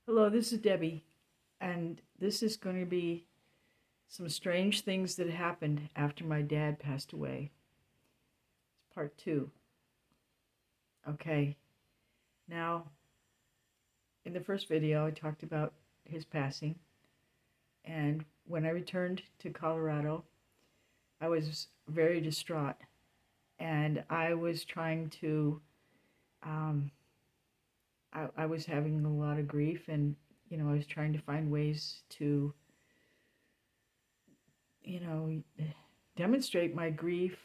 Hello, this is Debbie, and this is going to be some strange things that happened after my dad passed away. It's part two. Okay, now in the first video, I talked about his passing, and when I returned to Colorado, I was very distraught, and I was trying to, um, I was having a lot of grief, and I was trying to find ways to, you know, demonstrate my grief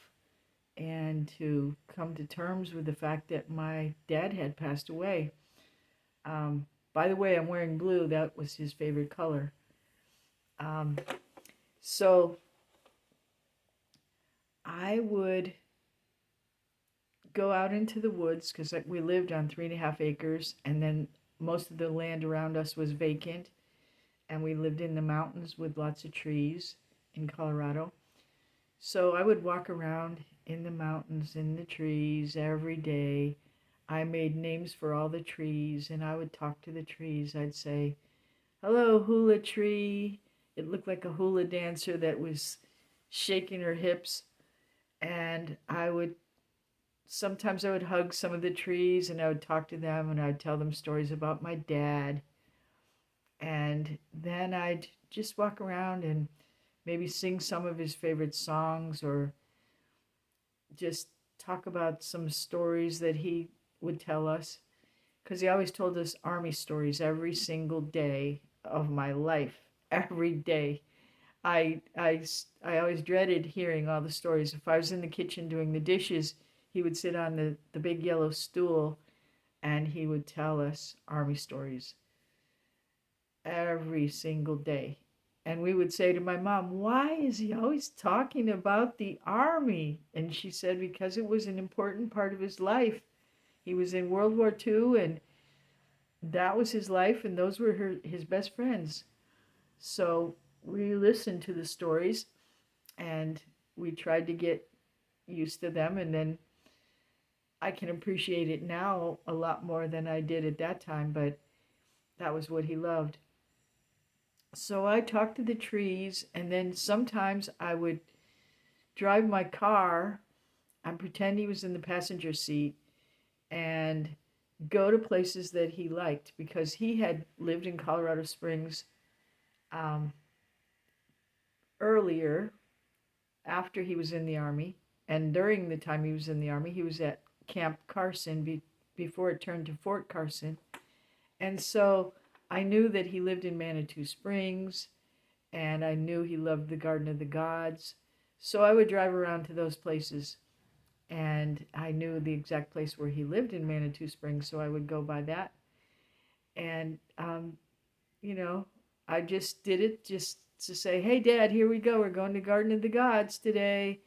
and to come to terms with the fact that my dad had passed away. By the way, I'm wearing blue. That was his favorite color. Um, so I would go out into the woods because we lived on 3.5 acres, and then most of the land around us was vacant, and we lived in the mountains with lots of trees in Colorado. So I would walk around in the mountains, in the trees every day. I made names for all the trees, and I would talk to the trees. I'd say, "Hello, hula tree." It looked like a hula dancer that was shaking her hips. And sometimes I would hug some of the trees and I would talk to them and I'd tell them stories about my dad. And then I'd just walk around and maybe sing some of his favorite songs or just talk about some stories that he would tell us, because he always told us army stories every single day of my life. Every day. I always dreaded hearing all the stories. If I was in the kitchen doing the dishes, he would sit on the big yellow stool and he would tell us army stories every single day. And we would say to my mom, "Why is he always talking about the army?" And she said, "Because it was an important part of his life. He was in World War II, and that was his life, and those were his best friends." So we listened to the stories and we tried to get used to them. And then I can appreciate it now a lot more than I did at that time, but that was what he loved. So I talked to the trees, and then sometimes I would drive my car and pretend he was in the passenger seat and go to places that he liked, because he had lived in Colorado Springs um, earlier, after he was in the Army. And during the time he was in the Army, he was at Camp Carson before it turned to Fort Carson. And so I knew that he lived in Manitou Springs, and I knew he loved the Garden of the Gods. So I would drive around to those places, and I knew the exact place where he lived in Manitou Springs, so I would go by that. And, you know, I just did it just to say, "Hey, Dad, here we go. We're going to Garden of the Gods today."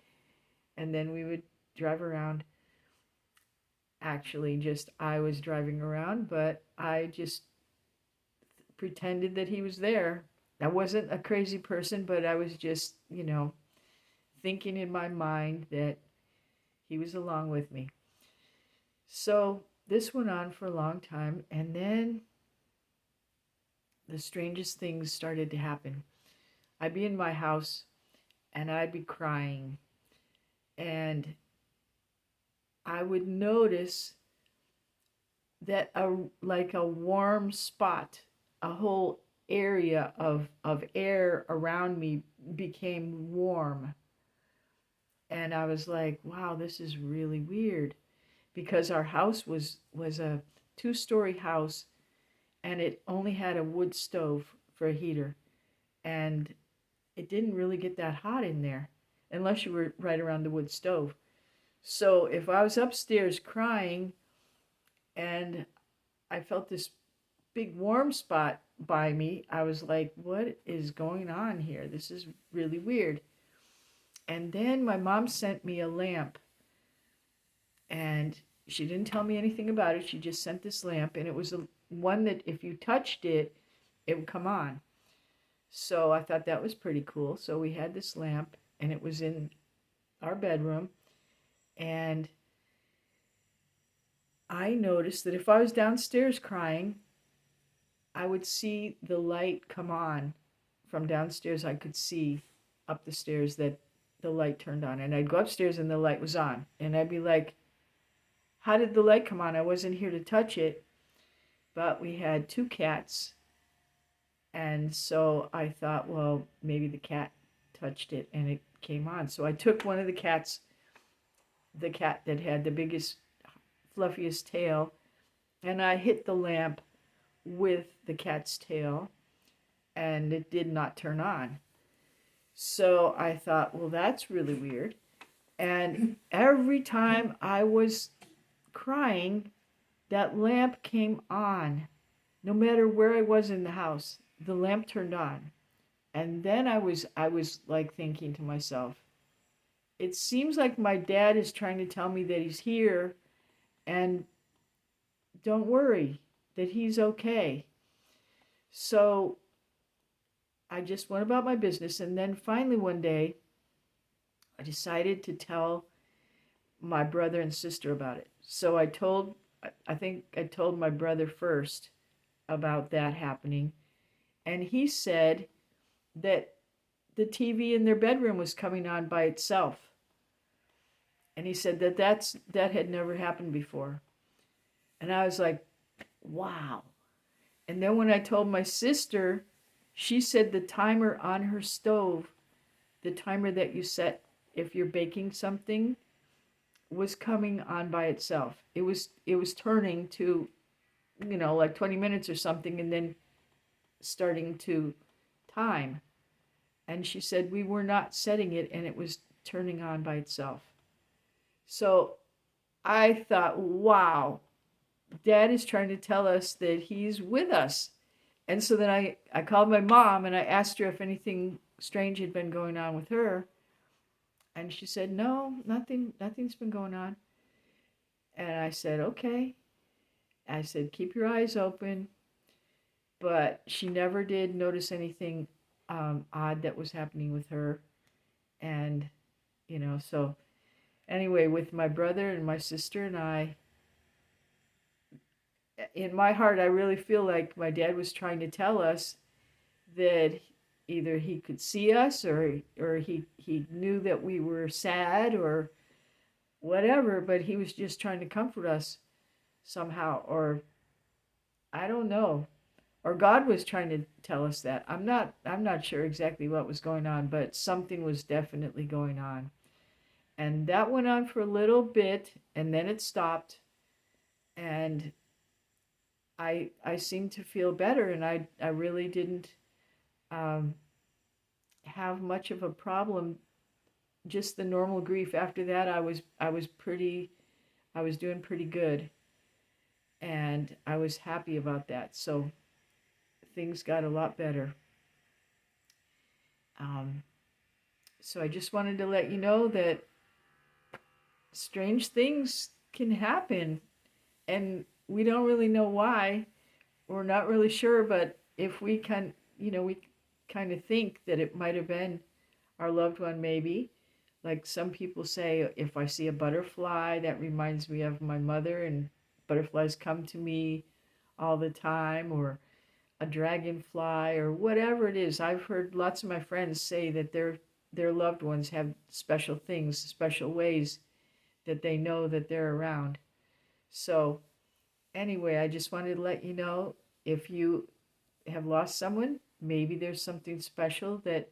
And then we would drive around. Actually, just I was driving around, but I just pretended that he was there. I wasn't a crazy person, but I was just, thinking in my mind that he was along with me. So this went on for a long time, and then the strangest things started to happen. I'd be in my house and I'd be crying, and I would notice that like a warm spot, a whole area of air around me became warm. And I was like, "Wow, this is really weird," because our house was a two-story house, and it only had a wood stove for a heater, and it didn't really get that hot in there unless you were right around the wood stove. So if I was upstairs crying and I felt this big warm spot by me, I was like, "What is going on here? This is really weird." And then my mom sent me a lamp, and she didn't tell me anything about it. She just sent this lamp, and it was one that if you touched it, it would come on. So I thought that was pretty cool. So we had this lamp, and it was in our bedroom. And I noticed that if I was downstairs crying, I would see the light come on from downstairs. I could see up the stairs that the light turned on. And I'd go upstairs and the light was on. And I'd be like, how did the light come on? I wasn't here to touch it. But we had 2 cats. And so I thought, well, maybe the cat touched it and it came on. So I took one of the cats, the cat that had the biggest, fluffiest tail, and I hit the lamp with the cat's tail, and it did not turn on. So I thought, well, that's really weird. And every time I was crying, that lamp came on. No matter where I was in the house, the lamp turned on. And then I was like thinking to myself, it seems like my dad is trying to tell me that he's here and don't worry, that he's okay. So I just went about my business. And then finally one day, I decided to tell my brother and sister about it. So I think I told my brother first about that happening. And he said that the TV in their bedroom was coming on by itself. And he said that had never happened before. And I was like, wow. And then when I told my sister, she said the timer on her stove, the timer that you set if you're baking something, was coming on by itself. It was turning to, like 20 minutes or something, and then starting to time. And she said we were not setting it, and it was turning on by itself. So I thought, wow, Dad is trying to tell us that he's with us. And so then I called my mom and I asked her if anything strange had been going on with her. And she said, no, nothing's been going on. And I said, okay. I said, keep your eyes open. But she never did notice anything odd that was happening with her. And, so anyway, with my brother and my sister and I, in my heart, I really feel like my dad was trying to tell us that either he could see us or he knew that we were sad or whatever, but he was just trying to comfort us somehow, or I don't know, or God was trying to tell us that. I'm not sure exactly what was going on, but something was definitely going on. And that went on for a little bit, and then it stopped, and I seemed to feel better, and I really didn't have much of a problem. Just the normal grief. After that, I was doing pretty good, and I was happy about that. So things got a lot better. So I just wanted to let you know that strange things can happen, and we don't really know why. We're not really sure, but if we we kind of think that it might have been our loved one, maybe. Like some people say, if I see a butterfly, that reminds me of my mother, and butterflies come to me all the time, or a dragonfly, or whatever it is. I've heard lots of my friends say that their loved ones have special things, special ways that they know that they're around. So anyway, I just wanted to let you know, if you have lost someone, maybe there's something special that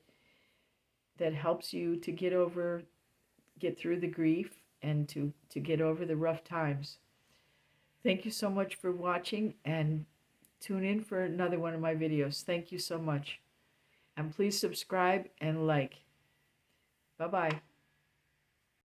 helps you to get through the grief and to get over the rough times. Thank you so much for watching, and tune in for another one of my videos. Thank you so much. And please subscribe and like. Bye-bye.